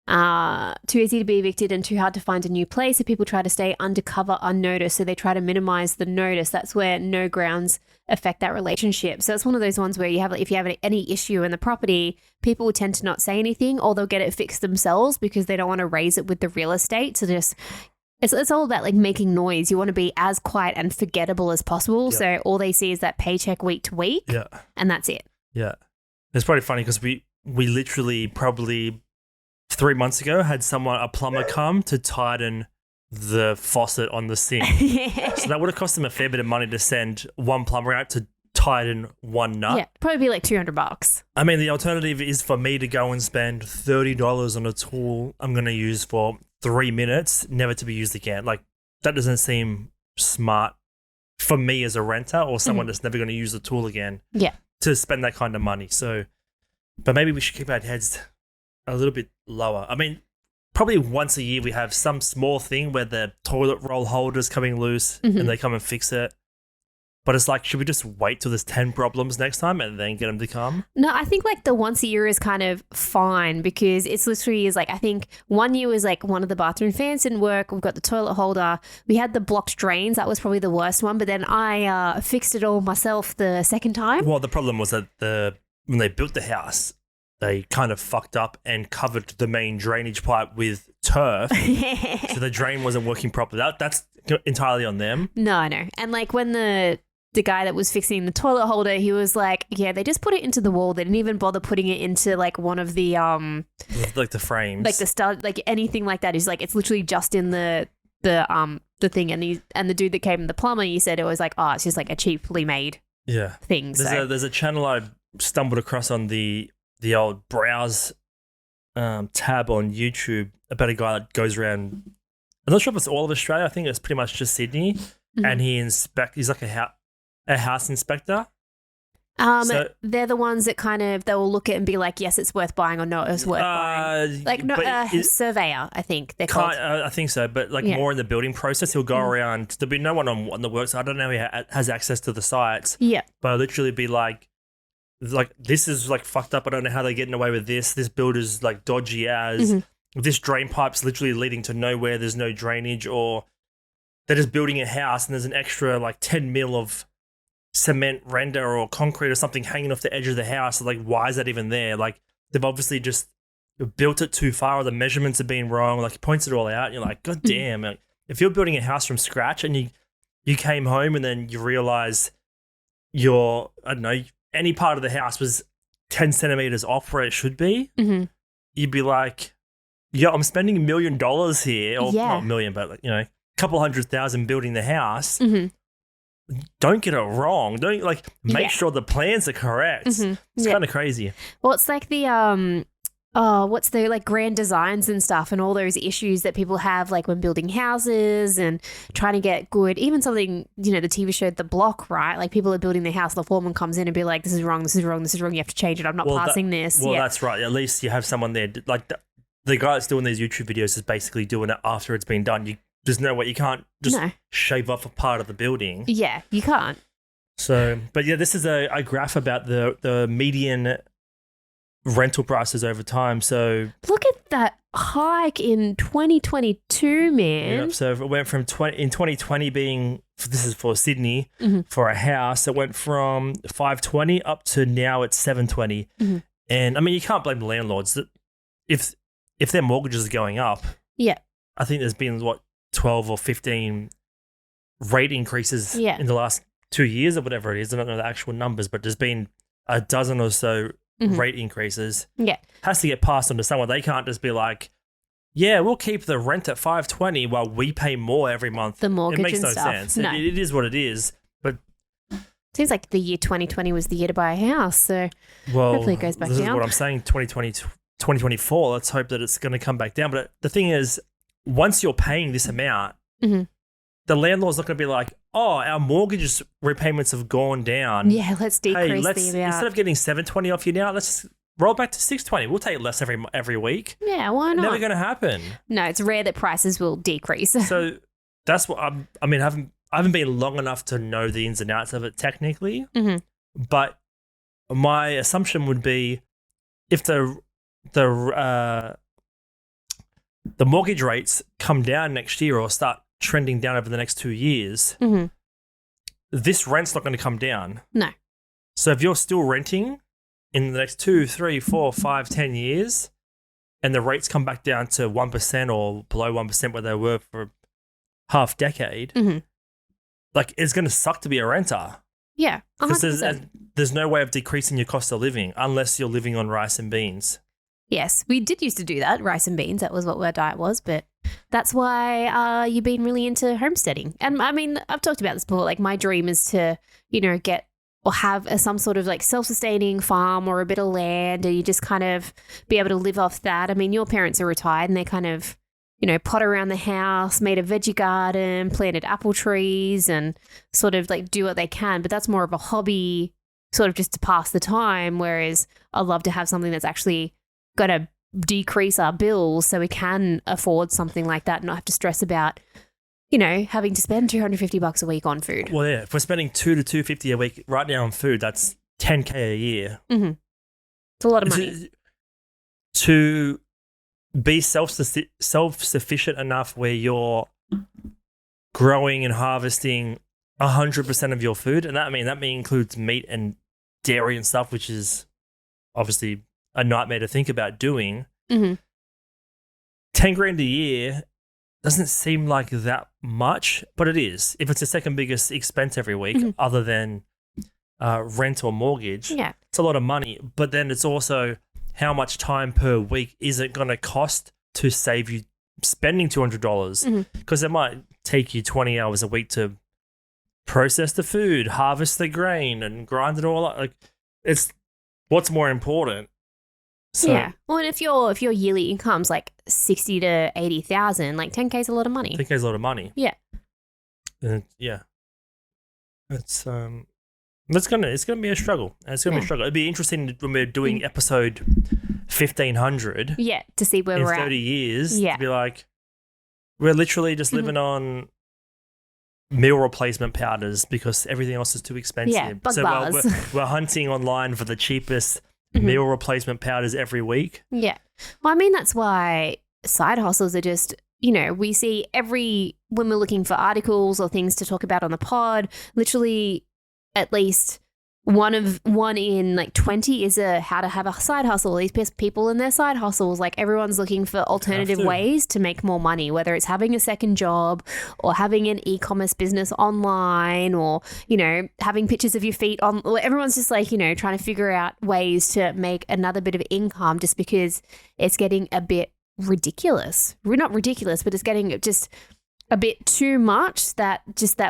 And too hard to find a new place. So people try to stay undercover unnoticed. So they try to minimize the notice. That's where no grounds affect that relationship. So it's one of those ones where if you have any issue in the property, people will tend to not say anything, or they'll get it fixed themselves because they don't want to raise it with the real estate. So it's all about like making noise. You want to be as quiet and forgettable as possible. Yep. So all they see is that paycheck week to week. Yeah. And that's it. Yeah. It's probably funny because we literally probably 3 months ago had a plumber come to tighten the faucet on the sink. So that would have cost them a fair bit of money to send one plumber out to tighten one nut. Yeah, probably be like $200. I mean, the alternative is for me to go and spend $30 on a tool I'm going to use for 3 minutes, never to be used again. Like, that doesn't seem smart for me as a renter or someone that's never going to use the tool again. Yeah. To spend that kind of money. So, but maybe we should keep our heads a little bit lower. I mean, probably once a year we have some small thing where the toilet roll holder's coming loose and they come and fix it. But it's like, should we just wait till there's 10 problems next time and then get them to come? No, I think like the once a year is kind of fine because it's literally is like, I think one year was like one of the bathroom fans didn't work. We've got the toilet holder. We had the blocked drains. That was probably the worst one. But then I fixed it all myself the second time. Well, the problem was that when they built the house, they kind of fucked up and covered the main drainage pipe with turf. So the drain wasn't working properly. That's entirely on them. No. And like when the guy that was fixing the toilet holder, he was like, yeah, they just put it into the wall. They didn't even bother putting it into like one of the like the frames. Like the stud, like anything like that. He's like, it's literally just in the thing. And the dude that came, the plumber, he said it was like, oh, it's just like a cheaply made thing. There's a channel I stumbled across on the old browse tab on YouTube about a guy that goes around. I'm not sure if it's all of Australia. I think it's pretty much just Sydney. And he's like a house inspector. So, they're the ones that kind of, they will look at it and be like, yes, it's worth buying or no, it's worth buying. Like, surveyor, I think they're called. I think so, but like more in the building process, he'll go around. There'll be no one on the works. I don't know if he has access to the sites. Yeah. But I'll literally be like, this is like fucked up. I don't know how they're getting away with this. This builder's like dodgy as. This drain pipe's literally leading to nowhere. There's no drainage, or they're just building a house and there's an extra like 10 mil of cement render or concrete or something hanging off the edge of the house. So, like, why is that even there? Like, they've obviously just built it too far, or the measurements have been wrong. Like, he points it all out and you're like, God damn. Like, if you're building a house from scratch and you came home and then you realize I don't know, any part of the house was 10 centimeters off where it should be, you'd be like, yeah, I'm spending $1 million here, or not a million, but like, you know, a couple $100,000 building the house. Don't get it wrong. Don't make sure the plans are correct. It's kind of crazy. Well, it's like the what's the like grand designs and stuff, and all those issues that people have like when building houses and trying to get good. Even something, you know, the TV show The Block, right? Like, people are building their house, the foreman comes in and be like, this is wrong, this is wrong, this is wrong. You have to change it. I'm not passing this. Well, that's right. At least you have someone there. Like the guy that's doing these YouTube videos is basically doing it after it's been done. There's no way, you can't just shave off a part of the building. Yeah, you can't. So, but yeah, this is a graph about the median rental prices over time. So look at that hike in 2022, man. Yeah, so it went from 2020 being, this is for Sydney, for a house, it went from 520 up to now it's 720. And I mean, you can't blame the landlords. If their mortgages are going up, I think there's been 12 or 15 rate increases in the last 2 years or whatever it is. I don't know the actual numbers, but there's been a dozen or so rate increases. Has to get passed on to someone. They can't just be like, yeah, we'll keep the rent at 520 while we pay more every month. The mortgage it makes and no stuff. sense. No. It is what it is. But seems like the year 2020 was the year to buy a house. So hopefully it goes back down. down. This is what I'm saying. 2024. Let's hope that it's going to come back down. But the thing is, once you're paying this amount, the landlord's not going to be like, oh, our mortgage repayments have gone down. Yeah, let's decrease the amount. Instead of getting $720 off you now, let's just roll back to $620. We'll take less every week. Yeah, why not? Never going to happen. No, it's rare that prices will decrease. So that's what I haven't been long enough to know the ins and outs of it technically. But my assumption would be, if the mortgage rates come down next year or start trending down over the next 2 years, this rent's not going to come down. No. So if you're still renting in the next 2, 3, 4, 5, 10 years, and the rates come back down to 1% or below 1% where they were for half decade, like, it's going to suck to be a renter. Yeah, 100%. Because there's no way of decreasing your cost of living unless you're living on rice and beans. Yes, we did used to do that, rice and beans. That was what our diet was, but that's why you've been really into homesteading. And I mean, I've talked about this before. Like, my dream is to, get or have some sort of like self-sustaining farm or a bit of land, and you just kind of be able to live off that. I mean, your parents are retired and they kind of, pot around the house, made a veggie garden, planted apple trees, and sort of like do what they can. But that's more of a hobby, sort of just to pass the time. Whereas I'd love to have something that's actually going to decrease our bills so we can afford something like that and not have to stress about, having to spend $250 a week on food. Well, yeah, if we're spending $200 to $250 a week right now on food, that's $10K a year. Mm-hmm. It's a lot of money. To be self-sufficient enough where you're growing and harvesting 100% of your food, and that includes meat and dairy and stuff, which is obviously a nightmare to think about doing. Mm-hmm. 10 grand a year doesn't seem like that much, but it is. If it's the second biggest expense every week, other than rent or mortgage, it's a lot of money. But then it's also how much time per week is it going to cost to save you spending $200? Because it might take you 20 hours a week to process the food, harvest the grain, and grind it all up. Like, it's what's more important. So, yeah. Well, and if your yearly income's like 60 to 80,000, like 10K is a lot of money. 10K is a lot of money. Yeah. Yeah. It's gonna be a struggle. It's gonna be a struggle. It'd be interesting when we're doing episode 1500. Yeah, to see where in we're 30 at. years. To be like, we're literally just living on meal replacement powders because everything else is too expensive. Yeah, bug so bars. we're hunting online for the cheapest meal replacement powders every week. Yeah. Well, I mean, that's why side hustles are just, we see when we're looking for articles or things to talk about on the pod, literally at least one in like 20 is how to have a side hustle. These people and their side hustles, like everyone's looking for alternative ways to make more money, whether it's having a second job or having an e-commerce business online or, having pictures of your feet on. Everyone's just like, trying to figure out ways to make another bit of income just because it's getting a bit ridiculous. We're not ridiculous, but it's getting just a bit too much that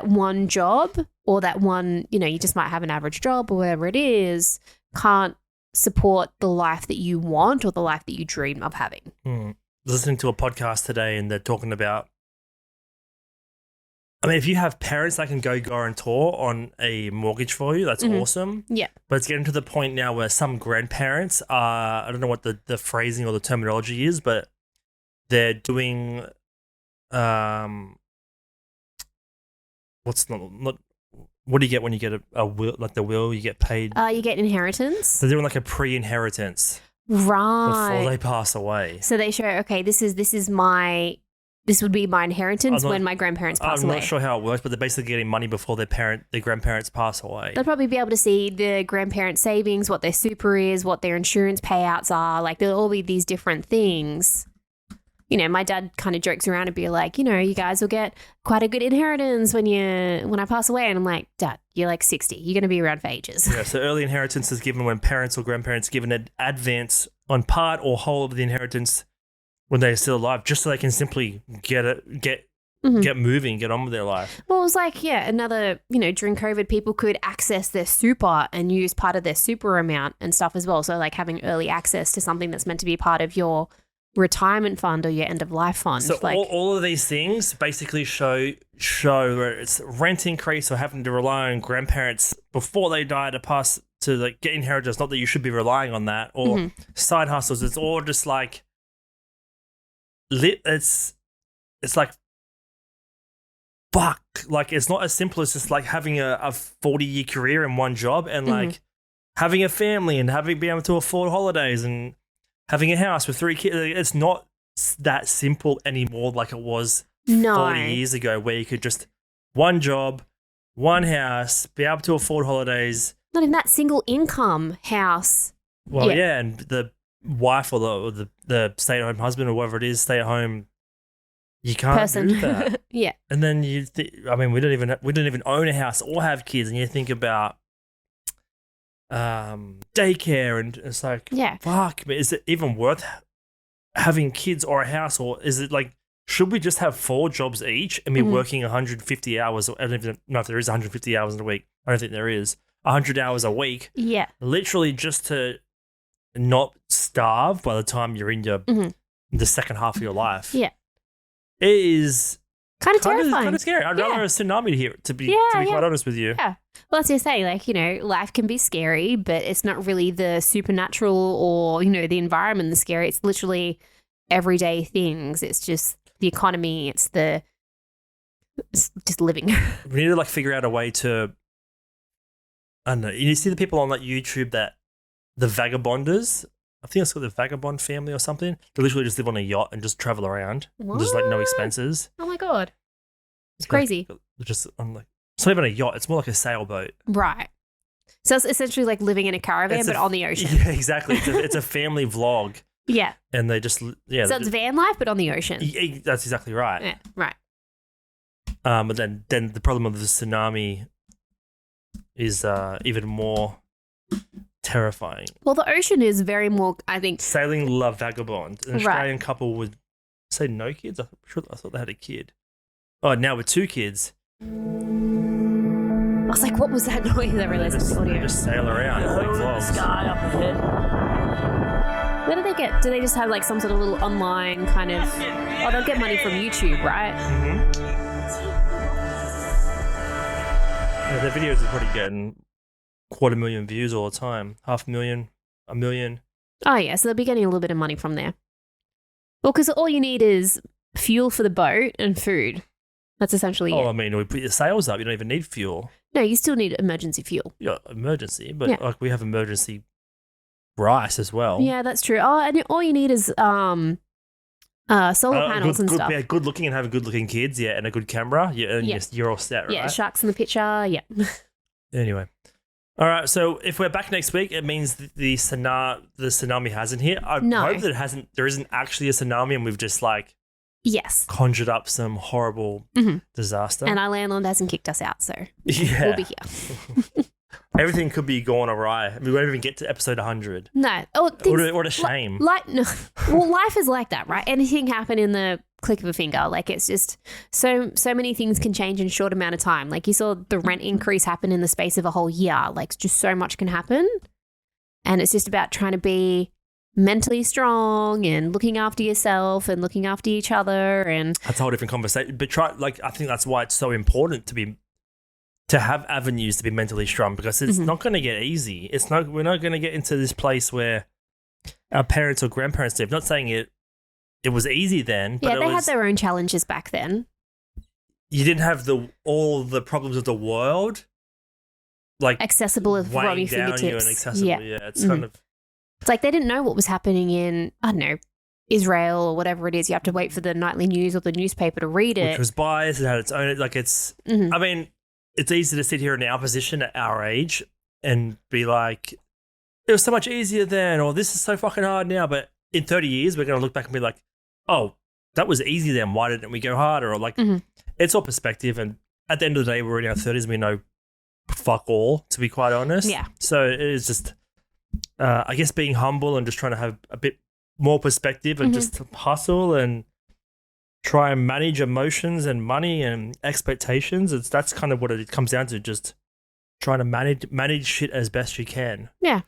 one job or that one, you just might have an average job or whatever it is, can't support the life that you want or the life that you dream of having. Listening to a podcast today and they're talking about, if you have parents that can go guarantor on a mortgage for you, that's awesome. Yeah. But it's getting to the point now where some grandparents are, I don't know what the phrasing or the terminology is, but they're doing what do you get when you get a will, like the will, you get paid? You get inheritance. So they're doing like a pre-inheritance. Right. Before they pass away. So they show, okay, this would be my inheritance when my grandparents pass away. I'm not sure how it works, but they're basically getting money before their grandparents pass away. They'll probably be able to see the grandparent savings, what their super is, what their insurance payouts are. Like, there'll all be these different things. My dad kind of jokes around and be like, you guys will get quite a good inheritance when I pass away. And I'm like, Dad, you're like 60. You're going to be around for ages. Yeah, so early inheritance is given when parents or grandparents give an advance on part or whole of the inheritance when they're still alive, just so they can simply get moving, get on with their life. Well, it was like, another, during COVID, people could access their super and use part of their super amount and stuff as well. So like having early access to something that's meant to be part of your retirement fund or your end of life fund. So all of these things basically show where it's rent increase or having to rely on grandparents before they die to like get inheritance. Not that you should be relying on that, or side hustles. It's all just like it's like fuck. Like, it's not as simple as just like having a 40-year career in one job and like having a family and being able to afford holidays and having a house with 3 kids. It's not that simple anymore like it was 40 years ago, where you could just one job, one house, be able to afford holidays. Not even that, single income house. Well, yeah, and the wife or the stay-at-home husband or whatever it is, stay-at-home, you can't do that. Yeah. And then we don't even own a house or have kids, and you think about daycare, and it's like, fuck, but is it even worth having kids or a house, or is it like should we just have 4 jobs each and be working 150 hours? I don't even know if there is 150 hours in a week. I don't think there is. 100 hours a week. Yeah. Literally just to not starve by the time you're in the second half of your life. Yeah. It is kind of terrifying. Kind of scary. I'd rather a tsunami here, to be quite honest with you. Yeah. Well, as you say, like, life can be scary, but it's not really the supernatural or, the environment that's scary. It's literally everyday things. It's just the economy. It's just living. We need to figure out a way to, I don't know. You see the people on YouTube that the vagabonders, I think it's called the vagabond family or something. They literally just live on a yacht and just travel around. What? Just no expenses. Oh my God. It's crazy. It's not even a yacht. It's more like a sailboat. Right. So it's essentially like living in a caravan, but on the ocean. Yeah, exactly. It's a family vlog. Yeah. And they just, So it's van life, but on the ocean. Yeah, that's exactly right. Yeah, right. But then the problem of the tsunami is even more terrifying. Well, the ocean is very more, I think. Sailing La Vagabond. An Australian couple would say no kids. I thought they had a kid. Oh, now with 2 kids. I was like, what was that noise? I realized it's the audio. They just sail around. Sky up ahead. Where do they get? Do they just have some sort of little online kind of? Oh, they'll get money from YouTube, right? Mm-hmm. Yeah, their videos are probably getting 250,000 views all the time. 500,000, 1 million. Oh yeah, so they'll be getting a little bit of money from there. Well, because all you need is fuel for the boat and food. That's essentially it. I mean, we put your sails up. You don't even need fuel. No, you still need emergency fuel. Yeah, emergency, but we have emergency rice as well. Yeah, that's true. Oh, and all you need is solar panels and stuff. Yeah, good looking and having good looking kids. Yeah, and a good camera. Yeah, and you're all set, right? Yeah, sharks in the picture. Yeah. Anyway, all right. So if we're back next week, it means the tsunami hasn't hit. I hope that there isn't actually a tsunami, and we've just yes, conjured up some horrible disaster. And our landlord hasn't kicked us out, so we'll be here. Everything could be going awry. We won't even get to episode 100. No. Oh, what a shame. No. Well, life is like that, right? Anything happen in the click of a finger. It's just so many things can change in a short amount of time. You saw the rent increase happen in the space of a whole year. Just so much can happen. And it's just about trying to be mentally strong and looking after yourself and looking after each other. And that's a whole different conversation. But I think that's why it's so important to have avenues to be mentally strong, because it's not going to get easy. We're not going to get into this place where our parents or grandparents did. I'm not saying it was easy then, but they had their own challenges back then. You didn't have all the problems of the world accessible of weighing from your down fingertips. you and accessible. Yeah, it's kind of. It's they didn't know what was happening in, I don't know, Israel or whatever it is. You have to wait for the nightly news or the newspaper to read it. Which was biased. It had its own. I mean, it's easy to sit here in our position at our age and be like, it was so much easier then, or this is so fucking hard now. But in 30 years, we're going to look back and be like, oh, that was easy then. Why didn't we go harder? Or it's all perspective. And at the end of the day, we're in our 30s and we know fuck all, to be quite honest. Yeah. So it is just, I guess, being humble and just trying to have a bit more perspective and just hustle and try and manage emotions and money and expectations. That's kind of what it comes down to, just trying to manage shit as best you can. Yeah.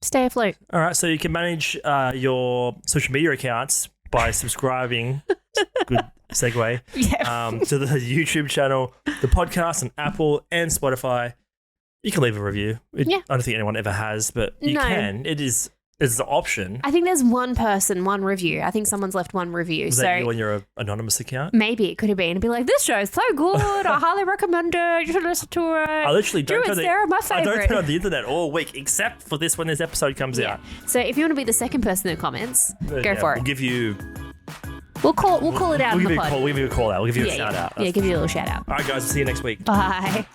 Stay afloat. All right. So you can manage your social media accounts by subscribing. Good segue. Yeah. To the YouTube channel, the podcast on Apple and Spotify. You can leave a review. I don't think anyone ever has, but you can. It's the option. I think there's one review. I think someone's left one review. Was that you on your anonymous account? Maybe it could have been. It'd be like, this show is so good. I highly recommend it. You should listen to it. I literally don't my favorite. I don't turn on the internet all week, except for this when this episode comes out. So if you want to be the second person that comments, go for it. We'll give you. We'll call it out in the pod. We'll give you a call out. We'll give you a shout out. Yeah, give you a little shout out. All right, guys. We'll see you next week. Bye.